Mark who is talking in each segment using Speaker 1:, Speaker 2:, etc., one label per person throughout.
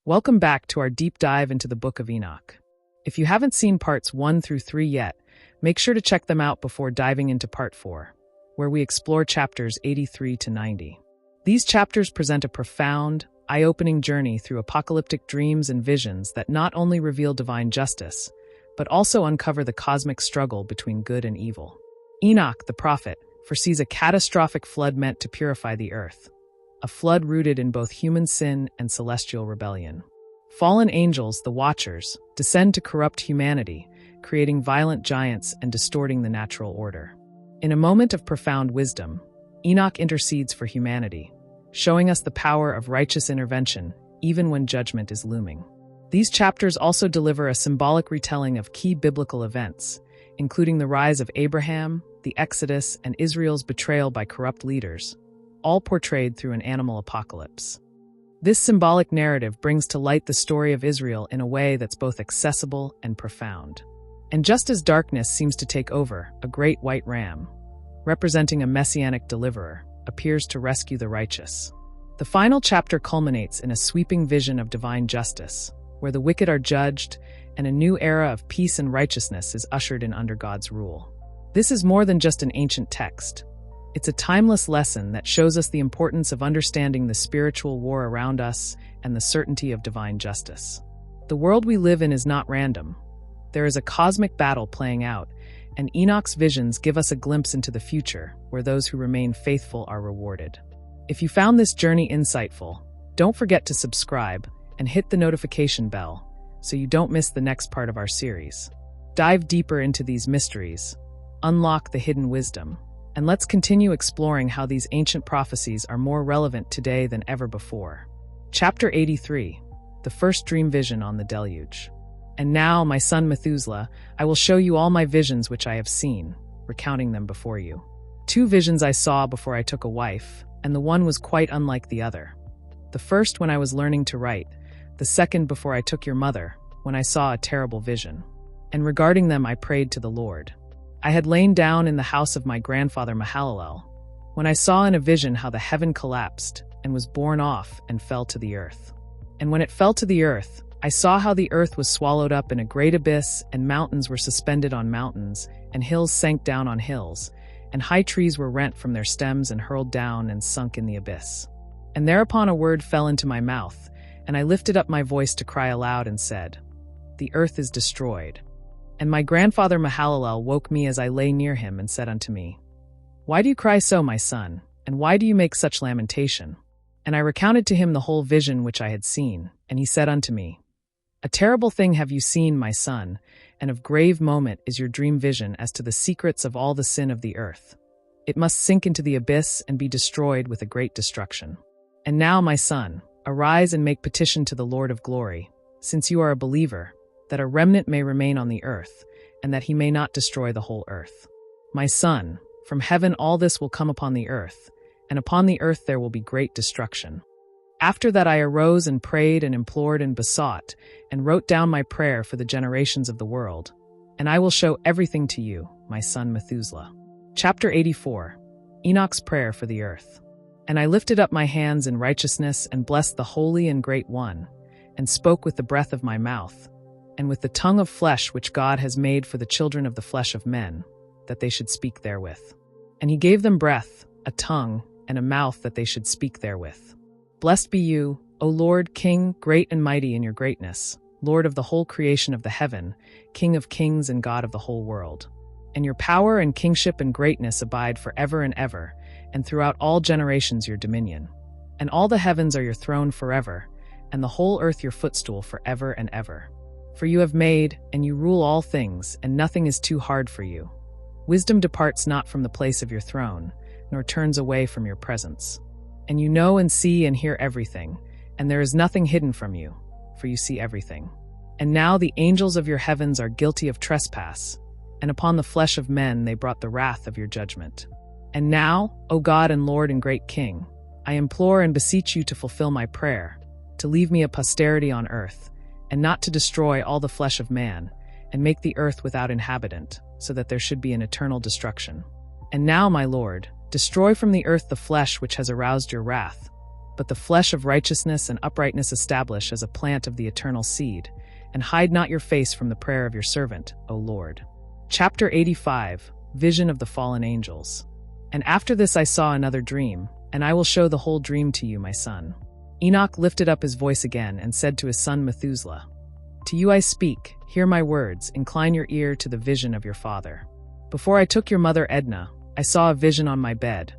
Speaker 1: Welcome back to our deep dive into the Book of Enoch. If you haven't seen parts 1 through 3 yet, make sure to check them out before diving into part 4, where we explore chapters 83 to 90. These chapters present a profound, eye-opening journey through apocalyptic dreams and visions that not only reveal divine justice, but also uncover the cosmic struggle between good and evil. Enoch, the prophet, foresees a catastrophic flood meant to purify the earth, a flood rooted in both human sin and celestial rebellion. Fallen angels, the Watchers, descend to corrupt humanity, creating violent giants and distorting the natural order. In a moment of profound wisdom, Enoch intercedes for humanity, showing us the power of righteous intervention even when judgment is looming. These chapters also deliver a symbolic retelling of key biblical events, including the rise of Abraham, the Exodus, and Israel's betrayal by corrupt leaders, all portrayed through an animal apocalypse. This symbolic narrative brings to light the story of Israel in a way that's both accessible and profound. And just as darkness seems to take over, a great white ram, representing a messianic deliverer, appears to rescue the righteous. The final chapter culminates in a sweeping vision of divine justice, where the wicked are judged and a new era of peace and righteousness is ushered in under God's rule. This is more than just an ancient text. It's a timeless lesson that shows us the importance of understanding the spiritual war around us and the certainty of divine justice. The world we live in is not random. There is a cosmic battle playing out, and Enoch's visions give us a glimpse into the future, where those who remain faithful are rewarded. If you found this journey insightful, don't forget to subscribe and hit the notification bell so you don't miss the next part of our series. Dive deeper into these mysteries, unlock the hidden wisdom, and let's continue exploring how these ancient prophecies are more relevant today than ever before. Chapter 83, the first dream vision on the deluge. And now, my son Methuselah, I will show you all my visions which I have seen, recounting them before you. 2 visions I saw before I took a wife, and the one was quite unlike the other. The first when I was learning to write, the second before I took your mother, when I saw a terrible vision. And regarding them I prayed to the Lord. I had lain down in the house of my grandfather Mahalalel, when I saw in a vision how the heaven collapsed and was borne off and fell to the earth. And when it fell to the earth, I saw how the earth was swallowed up in a great abyss, and mountains were suspended on mountains, and hills sank down on hills, and high trees were rent from their stems and hurled down and sunk in the abyss. And thereupon a word fell into my mouth, and I lifted up my voice to cry aloud and said, "The earth is destroyed." And my grandfather Mahalalel woke me as I lay near him and said unto me, "Why do you cry so, my son, and why do you make such lamentation?" And I recounted to him the whole vision which I had seen, and he said unto me, "A terrible thing have you seen, my son, and of grave moment is your dream vision as to the secrets of all the sin of the earth. It must sink into the abyss and be destroyed with a great destruction. And now, my son, arise and make petition to the Lord of glory, since you are a believer, that a remnant may remain on the earth, and that he may not destroy the whole earth. My son, from heaven all this will come upon the earth, and upon the earth there will be great destruction." After that I arose and prayed and implored and besought, and wrote down my prayer for the generations of the world, and I will show everything to you, my son Methuselah. Chapter 84, Enoch's prayer for the earth. And I lifted up my hands in righteousness and blessed the Holy and Great One, and spoke with the breath of my mouth, and with the tongue of flesh which God has made for the children of the flesh of men, that they should speak therewith. And he gave them breath, a tongue, and a mouth that they should speak therewith. Blessed be you, O Lord, King, great and mighty in your greatness, Lord of the whole creation of the heaven, King of kings and God of the whole world. And your power and kingship and greatness abide forever and ever, and throughout all generations your dominion. And all the heavens are your throne forever, and the whole earth your footstool forever and ever. For you have made, and you rule all things, and nothing is too hard for you. Wisdom departs not from the place of your throne, nor turns away from your presence. And you know and see and hear everything, and there is nothing hidden from you, for you see everything. And now the angels of your heavens are guilty of trespass, and upon the flesh of men they brought the wrath of your judgment. And now, O God and Lord and great King, I implore and beseech you to fulfill my prayer, to leave me a posterity on earth, and not to destroy all the flesh of man, and make the earth without inhabitant, so that there should be an eternal destruction. And now, my Lord, destroy from the earth the flesh which has aroused your wrath, but the flesh of righteousness and uprightness establish as a plant of the eternal seed, and hide not your face from the prayer of your servant, O Lord. Chapter 85, Vision of the Fallen Angels. And after this I saw another dream, and I will show the whole dream to you, my son. Enoch lifted up his voice again and said to his son Methuselah, To you I speak, hear my words, incline your ear to the vision of your father. Before I took your mother Edna, I saw a vision on my bed,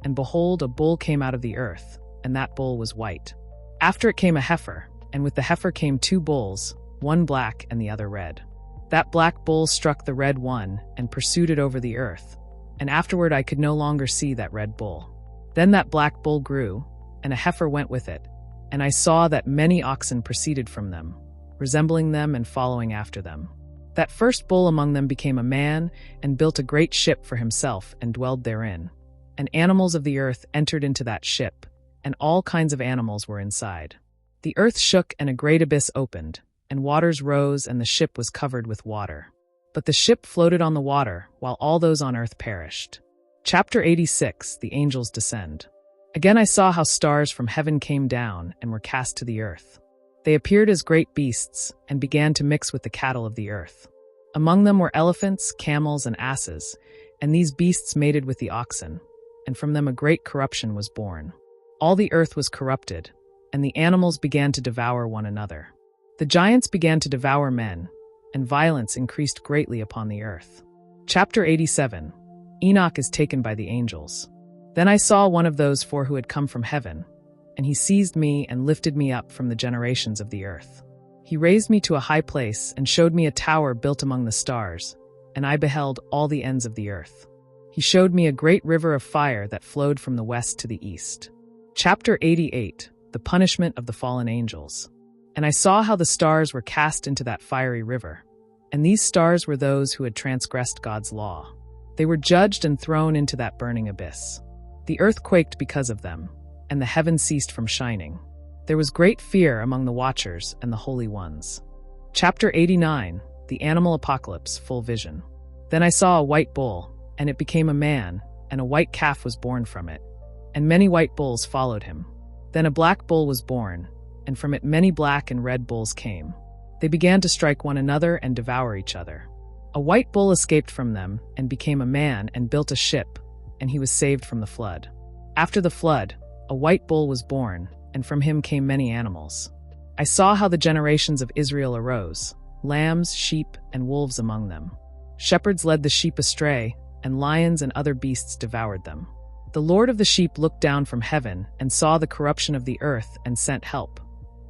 Speaker 1: and behold, a bull came out of the earth, and that bull was white. After it came a heifer, and with the heifer came two bulls, one black and the other red. That black bull struck the red one and pursued it over the earth, and afterward I could no longer see that red bull. Then that black bull grew, and a heifer went with it, and I saw that many oxen proceeded from them, resembling them and following after them. That first bull among them became a man and built a great ship for himself and dwelled therein. And animals of the earth entered into that ship, and all kinds of animals were inside. The earth shook and a great abyss opened, and waters rose and the ship was covered with water. But the ship floated on the water, while all those on earth perished. Chapter 86, The Angels Descend. Again I saw how stars from heaven came down and were cast to the earth. They appeared as great beasts, and began to mix with the cattle of the earth. Among them were elephants, camels, and asses, and these beasts mated with the oxen, and from them a great corruption was born. All the earth was corrupted, and the animals began to devour one another. The giants began to devour men, and violence increased greatly upon the earth. Chapter 87, Enoch is taken by the angels. Then I saw one of those four who had come from heaven, and he seized me and lifted me up from the generations of the earth. He raised me to a high place and showed me a tower built among the stars, and I beheld all the ends of the earth. He showed me a great river of fire that flowed from the west to the east. Chapter 88, The Punishment of the Fallen Angels. And I saw how the stars were cast into that fiery river, and these stars were those who had transgressed God's law. They were judged and thrown into that burning abyss. The earth quaked because of them, and the heavens ceased from shining. There was great fear among the watchers and the holy ones. Chapter 89, The Animal Apocalypse, Full Vision. Then I saw a white bull, and it became a man, and a white calf was born from it, and many white bulls followed him. Then a black bull was born, and from it many black and red bulls came. They began to strike one another and devour each other. A white bull escaped from them and became a man and built a ship, and he was saved from the flood. After the flood, a white bull was born, and from him came many animals. I saw how the generations of Israel arose, lambs, sheep, and wolves among them. Shepherds led the sheep astray, and lions and other beasts devoured them. The Lord of the sheep looked down from heaven and saw the corruption of the earth and sent help,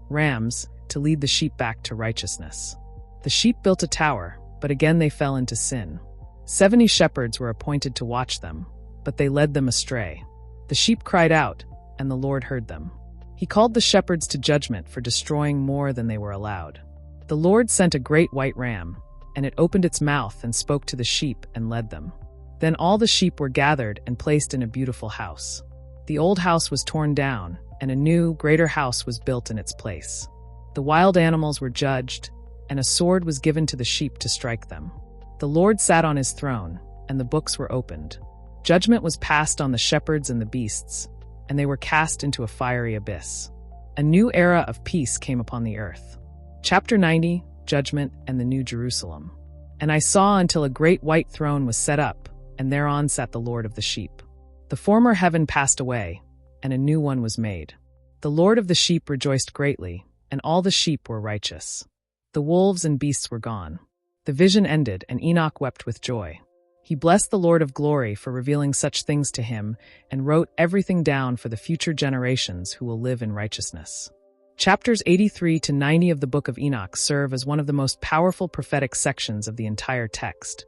Speaker 1: rams, to lead the sheep back to righteousness. The sheep built a tower, but again they fell into sin. 70 shepherds were appointed to watch them, but they led them astray. The sheep cried out, and the Lord heard them. He called the shepherds to judgment for destroying more than they were allowed. The Lord sent a great white ram, and it opened its mouth and spoke to the sheep and led them. Then all the sheep were gathered and placed in a beautiful house. The old house was torn down, and a new, greater house was built in its place. The wild animals were judged, and a sword was given to the sheep to strike them. The Lord sat on his throne, and the books were opened. Judgment was passed on the shepherds and the beasts, and they were cast into a fiery abyss. A new era of peace came upon the earth. Chapter 90, Judgment and the New Jerusalem. And I saw until a great white throne was set up, and thereon sat the Lord of the sheep. The former heaven passed away, and a new one was made. The Lord of the sheep rejoiced greatly, and all the sheep were righteous. The wolves and beasts were gone. The vision ended, and Enoch wept with joy. He blessed the Lord of glory for revealing such things to him, and wrote everything down for the future generations who will live in righteousness. Chapters 83 to 90 of the Book of Enoch serve as one of the most powerful prophetic sections of the entire text,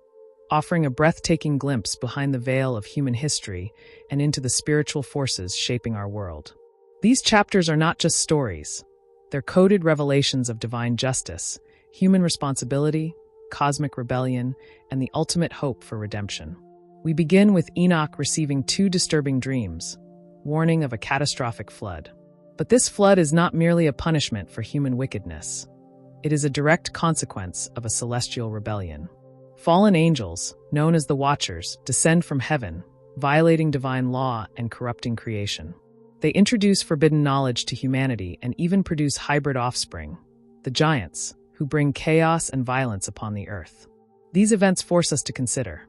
Speaker 1: offering a breathtaking glimpse behind the veil of human history and into the spiritual forces shaping our world. These chapters are not just stories. They're coded revelations of divine justice, human responsibility, cosmic rebellion, and the ultimate hope for redemption. We begin with Enoch receiving two disturbing dreams, warning of a catastrophic flood. But this flood is not merely a punishment for human wickedness. It is a direct consequence of a celestial rebellion. Fallen angels, known as the Watchers, descend from heaven, violating divine law and corrupting creation. They introduce forbidden knowledge to humanity and even produce hybrid offspring, the giants, who bring chaos and violence upon the earth. These events force us to consider,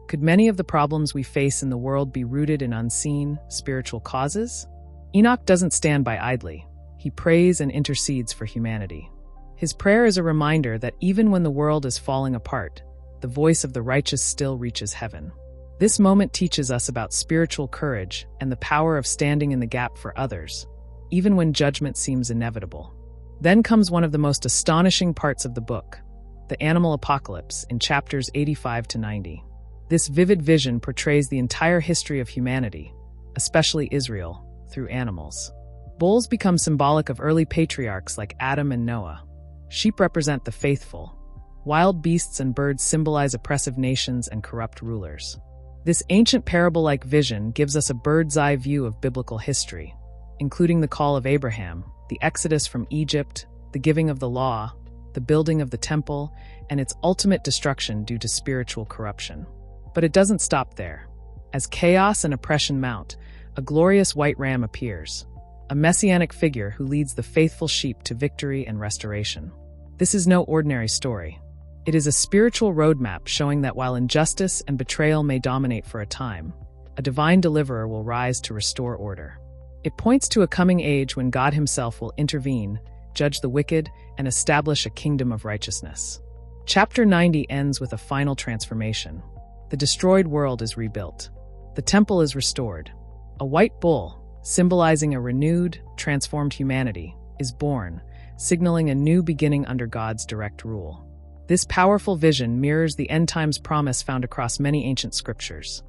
Speaker 1: could many of the problems we face in the world be rooted in unseen, spiritual causes? Enoch doesn't stand by idly. He prays and intercedes for humanity. His prayer is a reminder that even when the world is falling apart, the voice of the righteous still reaches heaven. This moment teaches us about spiritual courage and the power of standing in the gap for others, even when judgment seems inevitable. Then comes one of the most astonishing parts of the book, the animal apocalypse in chapters 85 to 90. This vivid vision portrays the entire history of humanity, especially Israel, through animals. Bulls become symbolic of early patriarchs like Adam and Noah. Sheep represent the faithful. Wild beasts and birds symbolize oppressive nations and corrupt rulers. This ancient parable-like vision gives us a bird's-eye view of biblical history, including the call of Abraham, the exodus from Egypt, the giving of the law, the building of the temple, and its ultimate destruction due to spiritual corruption. But it doesn't stop there. As chaos and oppression mount, a glorious white ram appears, a messianic figure who leads the faithful sheep to victory and restoration. This is no ordinary story. It is a spiritual roadmap showing that while injustice and betrayal may dominate for a time, a divine deliverer will rise to restore order. It points to a coming age when God himself will intervene, judge the wicked, and establish a kingdom of righteousness. Chapter 90 ends with a final transformation. The destroyed world is rebuilt. The temple is restored. A white bull, symbolizing a renewed, transformed humanity, is born, signaling a new beginning under God's direct rule. This powerful vision mirrors the end times promise found across many ancient scriptures.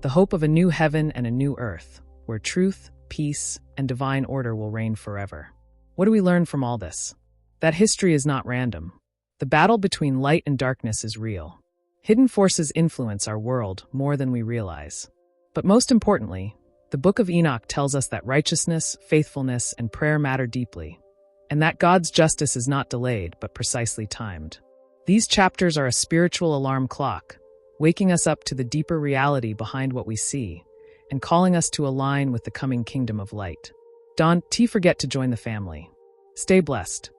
Speaker 1: The hope of a new heaven and a new earth, where truth, peace, and divine order will reign forever. What do we learn from all this? That history is not random. The battle between light and darkness is real. Hidden forces influence our world more than we realize. But most importantly, the Book of Enoch tells us that righteousness, faithfulness, and prayer matter deeply, and that God's justice is not delayed but precisely timed. These chapters are a spiritual alarm clock, waking us up to the deeper reality behind what we see, and calling us to align with the coming kingdom of light. Don't forget to join the family. Stay blessed.